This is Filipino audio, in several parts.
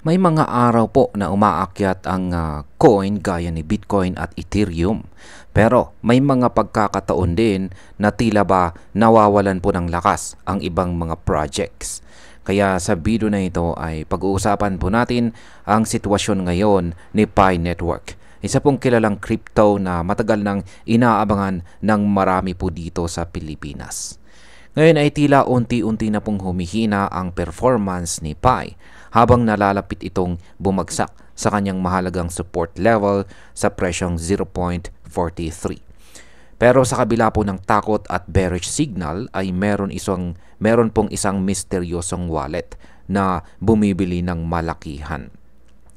May mga araw po na umaakyat ang coin gaya ni Bitcoin at Ethereum. Pero may mga pagkakataon din na tila ba nawawalan po ng lakas ang ibang mga projects. Kaya sa video na ito ay pag-uusapan po natin ang sitwasyon ngayon ni Pi Network. Isa pong kilalang crypto na matagal nang inaabangan ng marami po dito sa Pilipinas. Ngayon ay tila unti-unti na pong humihina ang performance ni Pi habang nalalapit itong bumagsak sa kanyang mahalagang support level sa presyong 0.43. Pero sa kabila po ng takot at bearish signal ay meron pong isang misteryosong wallet na bumibili ng malakihan.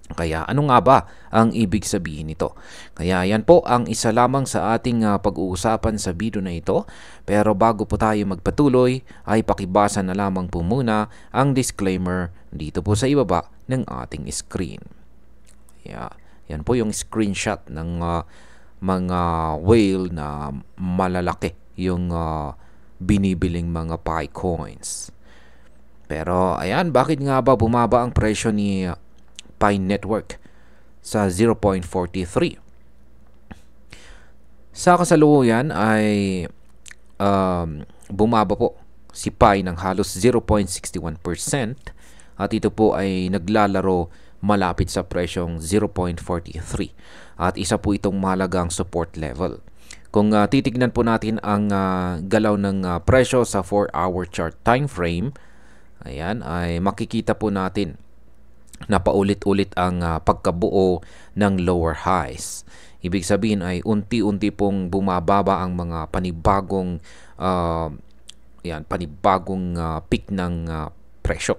Kaya ano nga ba ang ibig sabihin nito? Kaya yan po ang isa lamang sa ating pag-uusapan sa video na ito. Pero bago po tayo magpatuloy ay pakibasa na lamang po muna ang disclaimer dito po sa ibaba ng ating screen. Kaya yan po yung screenshot ng mga whale na malalaki yung binibiling mga Pi coins. Pero ayan, bakit nga ba bumaba ang presyo ni Pi Network sa 0.43? Sa kasalukuyan ay bumaba po si Pi ng halos 0.61% at ito po ay naglalaro malapit sa presyong 0.43 at isa po itong mahalagang support level. Kung titignan po natin ang galaw ng presyo sa 4-hour chart time frame, ayan, ay makikita po natin na paulit-ulit ang pagkabuo ng lower highs. Ibig sabihin ay unti-unti pong bumababa ang mga panibagong peak ng presyo.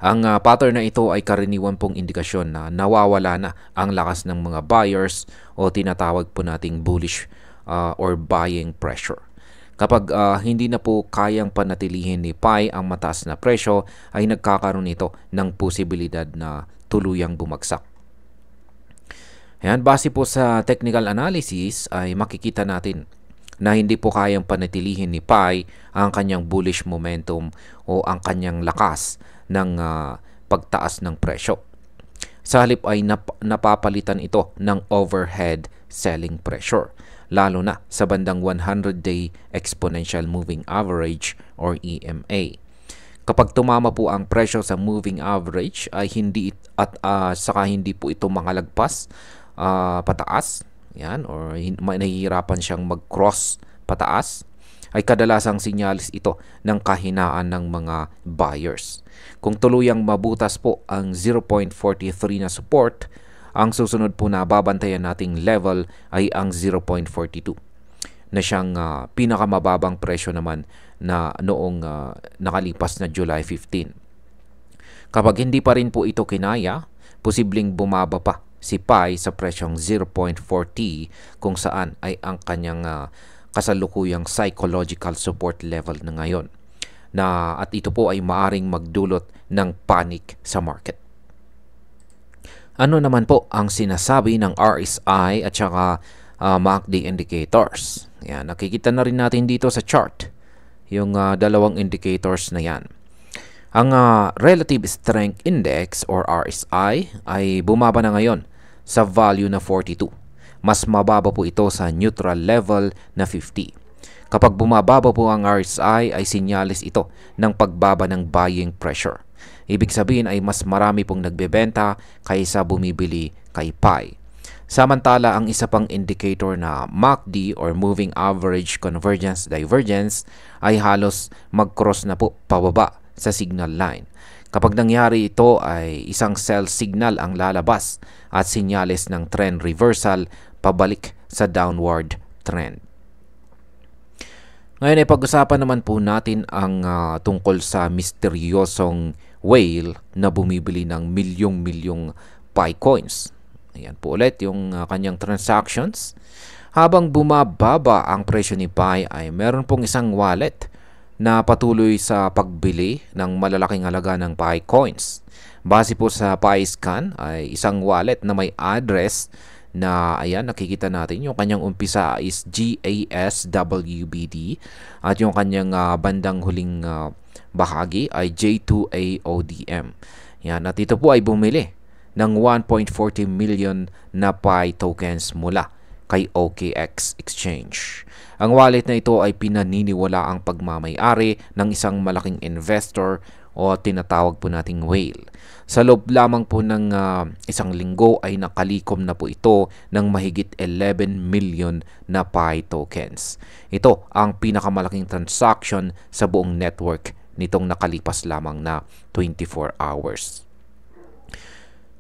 Ang pattern na ito ay karaniwan pong indikasyon na nawawala na ang lakas ng mga buyers o tinatawag po nating bullish or buying pressure. Kapag hindi na po kayang panatilihin ni Pi ang mataas na presyo, ay nagkakaroon ito ng posibilidad na tuluyang bumagsak. Ayan, base po sa technical analysis ay makikita natin na hindi po kayang panatilihin ni Pi ang kanyang bullish momentum o ang kanyang lakas ng pagtaas ng presyo. Sa halip ay napapalitan ito ng overhead selling pressure, lalo na sa bandang 100-day exponential moving average or EMA. Kapag tumama po ang presyo sa moving average ay hindi po ito mangalagpas pataas, yan, or nahihirapan siyang mag-cross pataas, ay kadalasang sinyalis ito ng kahinaan ng mga buyers. Kung tuluyang mabutas po ang 0.43 na support, ang susunod po na babantayan nating level ay ang 0.42 na siyang pinakamababang presyo naman na noong nakalipas na July 15. Kapag hindi pa rin po ito kinaya, posibleng bumaba pa si Pi sa presyong 0.40 kung saan ay ang kanyang kasalukuyang psychological support level na ngayon. At ito po ay maaring magdulot ng panic sa market. Ano naman po ang sinasabi ng RSI at saka MACD indicators? Yan, nakikita na rin natin dito sa chart yung dalawang indicators na yan. Ang Relative Strength Index or RSI ay bumaba na ngayon sa value na 42. Mas mababa po ito sa neutral level na 50. Kapag bumababa po ang RSI ay sinyalis ito ng pagbaba ng buying pressure. Ibig sabihin ay mas marami pong nagbebenta kaysa bumibili kay Pi. Samantala, ang isa pang indicator na MACD or Moving Average Convergence Divergence ay halos mag-cross na po pababa sa signal line. Kapag nangyari ito ay isang sell signal ang lalabas at sinyalis ng trend reversal pabalik sa downward trend. Ngayon ay pag-usapan naman po natin ang tungkol sa misteryosong whale na bumibili ng milyong-milyong Pi coins. Ayan po ulit yung kanyang transactions. Habang bumababa ang presyo ni Pi ay meron pong isang wallet na patuloy sa pagbili ng malalaking halaga ng Pi coins. Base po sa PiScan ay isang wallet na may address na ayan, nakikita natin yung kanyang umpisa is GASWBD at yung kanyang bandang huling bahagi ay J2AODM. Yan, at ito po ay bumili ng 1.40 million na PI tokens mula kay OKX Exchange. Ang wallet na ito ay pinaniniwala ang pagmamay-ari ng isang malaking investor o tinatawag po nating whale. Sa loob lamang po ng isang linggo ay nakalikom na po ito ng mahigit 11 million na PI tokens. Ito ang pinakamalaking transaction sa buong network nitong nakalipas lamang na 24 hours.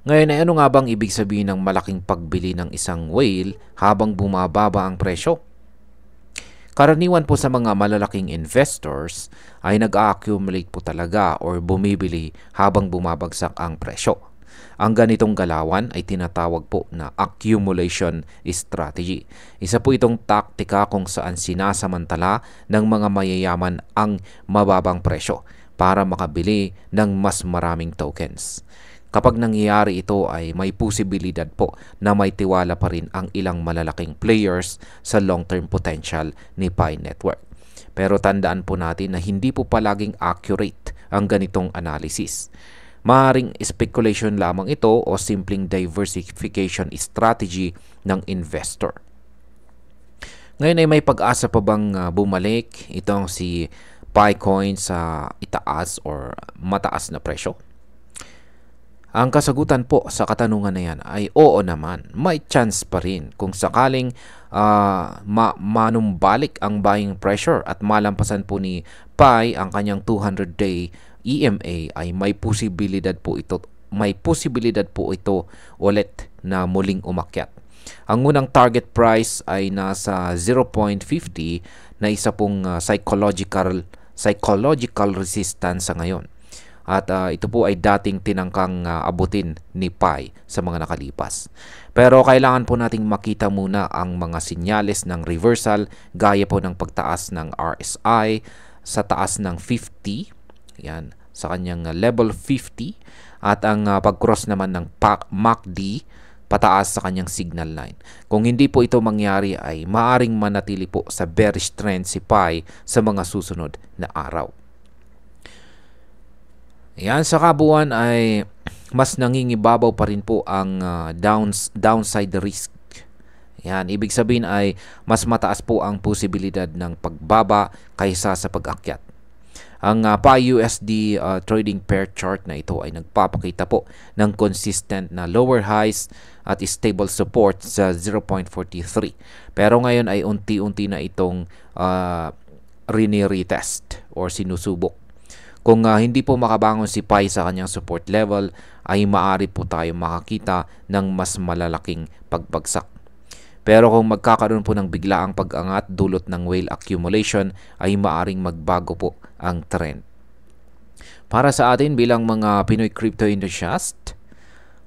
Ngayon ay ano nga bang ibig sabihin ng malaking pagbili ng isang whale habang bumababa ang presyo? Karaniwan po sa mga malalaking investors ay nag-accumulate po talaga or bumibili habang bumabagsak ang presyo. Ang ganitong galawan ay tinatawag po na accumulation strategy. Isa po itong taktika kung saan sinasamantala ng mga mayayaman ang mababang presyo para makabili ng mas maraming tokens. Kapag nangyayari ito ay may posibilidad po na may tiwala pa rin ang ilang malalaking players sa long-term potential ni Pi Network. Pero tandaan po natin na hindi po palaging accurate ang ganitong analysis. Maaaring speculation lamang ito o simpleng diversification strategy ng investor. Ngayon ay may pag-asa pa bang bumalik itong si Picoin sa itaas or mataas na presyo? Ang kasagutan po sa katanungan na yan ay oo naman, may chance pa rin kung sakaling manumbalik ang buying pressure at malampasan po ni Pi ang kanyang 200-day EMA ay may posibilidad po ito ulit na muling umakyat. Ang unang target price ay nasa 0.50 na isa pong psychological resistance sa ngayon. At ito po ay dating tinangkang abutin ni Pi sa mga nakalipas. Pero kailangan po nating makita muna ang mga sinyales ng reversal gaya po ng pagtaas ng RSI sa taas ng 50. Yan, sa kanyang level 50. At ang pag-cross naman ng MACD pataas sa kanyang signal line. Kung hindi po ito mangyari ay maaring manatili po sa bearish trend si Pi sa mga susunod na araw. Yan, sa kabuuan ay mas nangingibabaw pa rin po ang downside risk. Yan, ibig sabihin ay mas mataas po ang posibilidad ng pagbaba kaysa sa pag-akyat. Ang PI-USD trading pair chart na ito ay nagpapakita po ng consistent na lower highs at stable support sa 0.43. Pero ngayon ay unti-unti na itong retest or sinusubok. Kung hindi po makabangon si Pi sa kanyang support level, ay maaari po tayo makakita ng mas malalaking pagbagsak. Pero kung magkakaroon po ng biglaang pag-angat dulot ng whale accumulation, ay maaring magbago po ang trend. Para sa atin bilang mga Pinoy crypto enthusiast,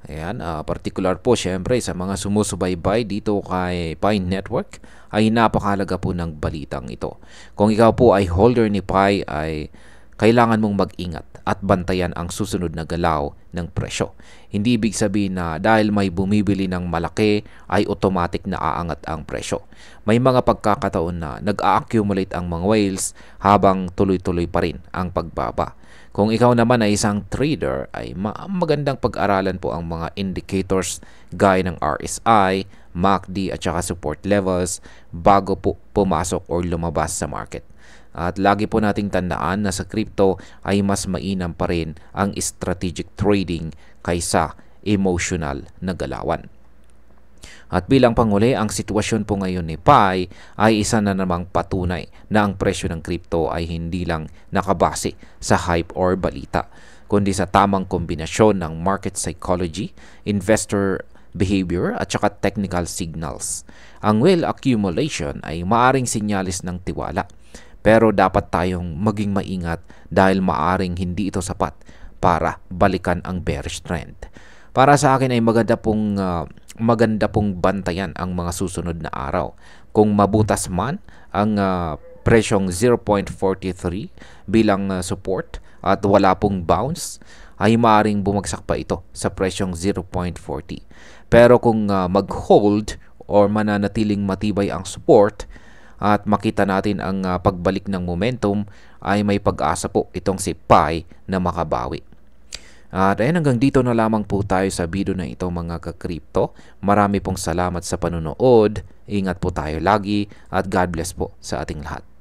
ayan, particular po syempre sa mga sumusubaybay dito kay Pi Network, ay napakahalaga po ng balitang ito. Kung ikaw po ay holder ni Pi, ay kailangan mong mag-ingat at bantayan ang susunod na galaw ng presyo. Hindi ibig sabihin na dahil may bumibili ng malaki ay automatic na aangat ang presyo. May mga pagkakataon na nag-a-accumulate ang mga whales habang tuloy-tuloy pa rin ang pagbaba. Kung ikaw naman ay isang trader, ay magandang pag-aralan po ang mga indicators gaya ng RSI, MACD at saka support levels bago po pumasok or lumabas sa market. At lagi po nating tandaan na sa crypto ay mas mainam pa rin ang strategic trading kaysa emotional na galawan. At bilang panghuli, ang sitwasyon po ngayon ni Pi ay isa na namang patunay na ang presyo ng crypto ay hindi lang nakabase sa hype or balita, kundi sa tamang kombinasyon ng market psychology, investor behavior at saka technical signals. Ang whale accumulation ay maaring sinyalis ng tiwala. Pero dapat tayong maging maingat dahil maaring hindi ito sapat para balikan ang bearish trend. Para sa akin ay maganda pong bantayan ang mga susunod na araw. Kung mabutas man ang presyong 0.43 bilang support at wala pong bounce, ay maaaring bumagsak pa ito sa presyong 0.40. Pero kung mag-hold or mananatiling matibay ang support at makita natin ang pagbalik ng momentum, ay may pag-asa po itong si PAI na makabawi. At ayun, hanggang dito na lamang po tayo sa video na ito mga ka-crypto. Marami pong salamat sa panonood. Ingat po tayo lagi at God bless po sa ating lahat.